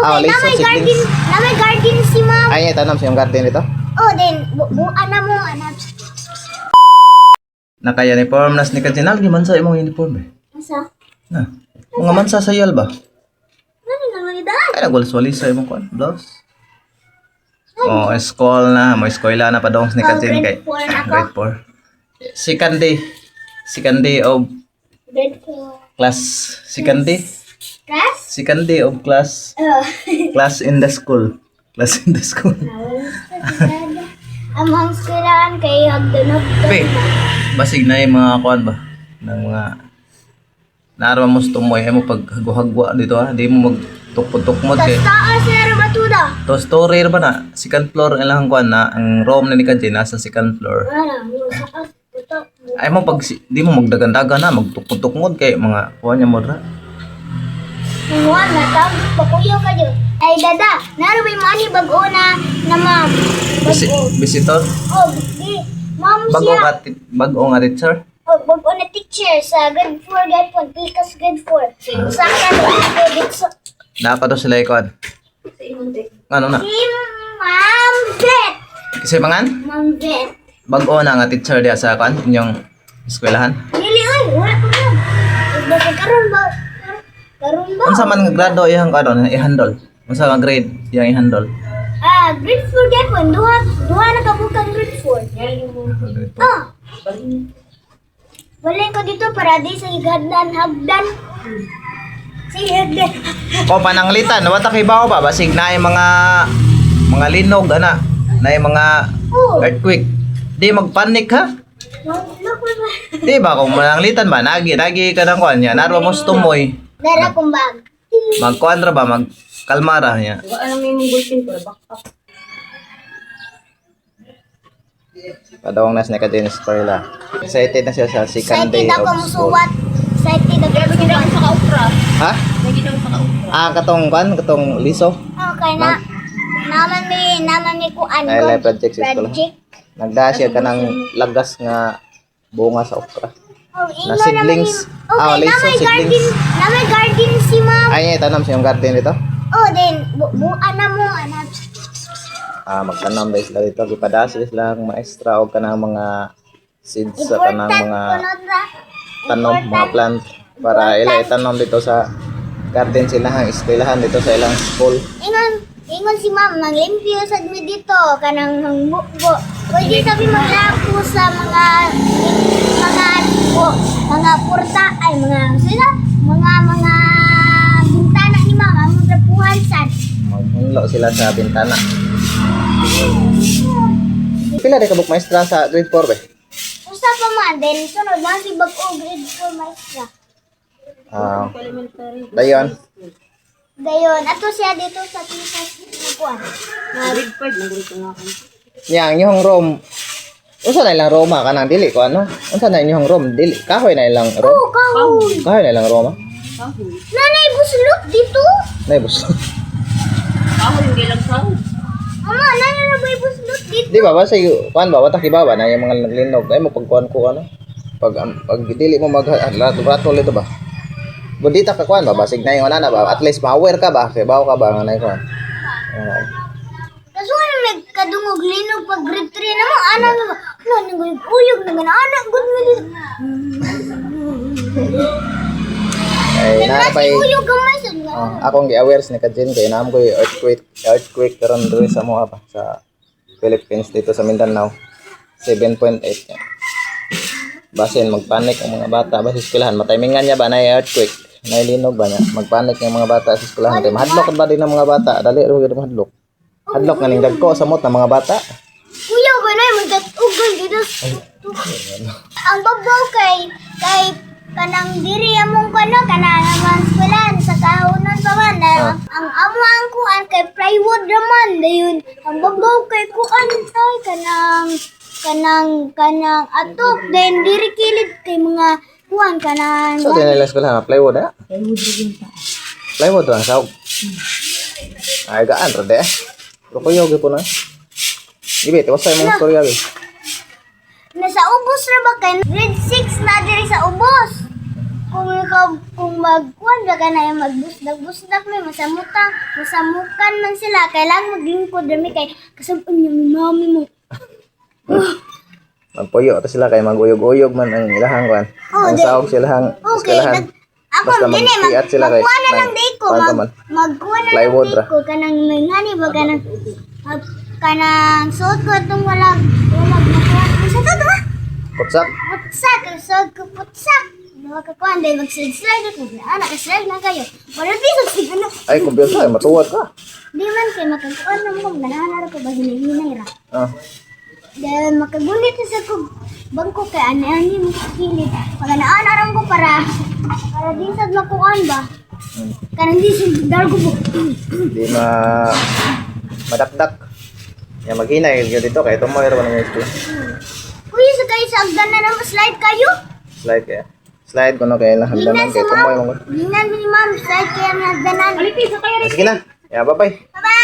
Ah, na liso, may garden, seedlings. na may garden si ma'am. Ay, tanam sa yung garden dito. Oh, then buuan na mo anak. Naka-uniform nas ni Kajinal, di man sa imong uniform eh. Asa? Na. Mga man sa sayal ba? Nani na lang idan? Ay, nagwalis-walis sa imong kon, blouse. Oh, school na, mo eskwela na pa dong ni Kajin kay. Grade 4 na ako. Grade 4. Second day of Grade 4. class. Second day? Class? Second day of class. Oh. Class in the school. Class in the school. Among skillaan kay hagdanog. Pe, basig na yung mga kuan ba? Ng mga naaraw mo sa tumoy, ay mo pag hagwa dito ha. Di mo magtukod-tukmod kay. Tas taas na batuda. To story ba na? Second floor ilang kuan na ang room na ni Kajin nasa second floor. Wala, yung taas buto. Ay mo pag di mo magdagan-dagan na magtukod-tukmod kay mga kuan niya mo ra. Nuwan na tawag pakuyaw ka dyan. Ay dada, narabay mo ani bago na ma'am. Visitor? Oh, di. Ma'am Bago siya. ka bago nga teacher? Oh, bago na teacher sa grade 4, grade 1, Pikas grade 4. Sa akin, grade so, Napa to sila ikuan. Ano na? si Ma'am Bet. Kasi mangan? Ma'am Bet. Bago na nga teacher diya sa kuan inyong eskwelahan. Dili, oy, wala ko yun. Dati karon ba? Karon ba? Unsa man nga grado iyang karon i-handle? Unsa nga grade iyang i-handle? Grade 4 grade 1, duha na kabukang grade 4. Ah. Walay ko dito para di sa hagdan. Sa hagdan. O pananglitan, wata kay bawo ba basig na yung mga linog ana, na yung mga Oh. earthquake. Di magpanik ha? Di ba kung mananglitan ba nagi ka nang kuan niya, naro mo sa tumoy. Dara kong bag. Magkuan ra ba magkalmara niya. Alam mo yung bulletin ko, back up. Padawang nas ni Kajin eskwela. Excited na siya sa second day Excited ako of school. musuwat. Excited ako Grabe ginawa musuwat. sa kaupra. Ha? May ginawa sa kaupra. Katong liso. Okay na. Naman may kuan Ay, ko. live project sa eskwela. Nagdasya ka ng lagas nga bunga sa okra. Oh, Na ingon naman seedlings. yung- Ah, Okay, liso, na may garden. seedlings. Na may garden si ma'am. Ay, tanam sa yung garden dito. Oh, then buuan na mo anak. Magtanam dahil sila dito. Ipadasil sila ang maestra o kanang mga seeds sa kanang Important mga kunod ra. tanom, mga plant para ila itanom dito sa garden sila hang eskwelahan dito sa ilang school. Ingon si ma'am, manglimpyo sa mi dito, kanang hangbubo. Pwede sabi maglapo sa mga purta, ay mga bintana ni ma'am, ang rapuhan sad. Maghunlo sila sa bintana. Pila di ka buk maestra sa grade 4 be? Usa pa man, then sunod na si bag-o grade 4 maestra. Elementary. Dayon. Dayon, ato siya dito sa Pikas Nagkuan. Grade 5, nag-grade ko nga ako. Yang yung room. Unsa na ilang Roma kanang dili ko ano? Unsa na inyong room dili? Kahoy na ilang room. Oh, kahoy! Kahoy na ilang Roma. Kahoy. Nanay, buslot dito! Naibus. Kahoy, hindi lang sahod. Ama, nanay na ba buslot dito? Di ba basta kuan ba wata kibawa na yung mga naglinog ay mo pagkuan ko ano? Pag dili mo mag-ratol ito ba? Bundita ka kuan ba basig na yung ana ba? At least ma-aware ka ba? Kay bawo ka ba nga na kuan? Kaso ano nagkadungog linog pag grade 3 na mo, anak mo, naguyog naman, anak, good mo dito. Ay na pa Uyog gamay sa nga. akong gi-aware ni Kajin kay naam ko yung earthquake karon diri sa mga pa sa Philippines dito sa Mindanao 7.8 niya. Basin magpanik ang mga bata ba sa eskwelahan matimingan niya ba na earthquake na linog ba niya magpanik yung mga bata sa eskwelahan kay mahadlok ba din ang mga bata dali ro gid mahadlok hadlok nga ning dagko sa mot ng mga bata. Kuya ba na magkatugal dito. Ang babaw kay kanang diri among kanang naman eskwelahan sa kahunan pa man. Ang amo ang kuan kay plywood raman dayon. Ang babaw kay kuan ay kanang atok then diri kilid kay mga kuan kanang So din nila eskwelahan plywood na. Plywood lang sa ay gaan ro de. Rukuyo gyud po na. Ibe, wasa yung mga storya gyud. nasa ubos ra ba kay grade 6 na diri sa ubos. kung magkuhan ba ka na yung magbusdak may masamukan man sila, kailangan maglingkod dami kay kasabon niya may mami mo. Magpuyo to sila kay maguyog-uyog man ang ilahang kwan. Oh, Ang sahog silahang Okay, eskwelahan. ako Basta gani mag-iat sila kay magkuha na lang day ko, kwan pa man. magkuha na lang Plywood day ra. ko kanang may ngani ba kanang suot ko itong walag makuha. Sa to ba? Kutsak. Putsak, suot ko putsak. Dawa ka kuhan, dahil mag-slide ko. Anak, slide na kayo. Wala di sa siguro. Ay, kumpiyansa, matuwad ka. Di man kayo makagkuhan ng mga ganahan ko ba hinay-hinay ra. Ah, Dahil makagulit sa ko bangko kay ani-ani mo sa kilid. Paganaan aram ko para di sad makuan ba. Kanang di sad dargo po. di madakdak. Ya maghinay gyud dito kay tumoy ra man ang school. Kuya sa kayo sa agdan na naman slide kayo. Slide kaya. Slide ko no kay lang hagdanan Linan kay sa tumoy ma'am. mo. Linan ni ma'am slide kaya na agdanan. Alipin sa kaya rin. Sige na. Ya, bye-bye. Bye-bye.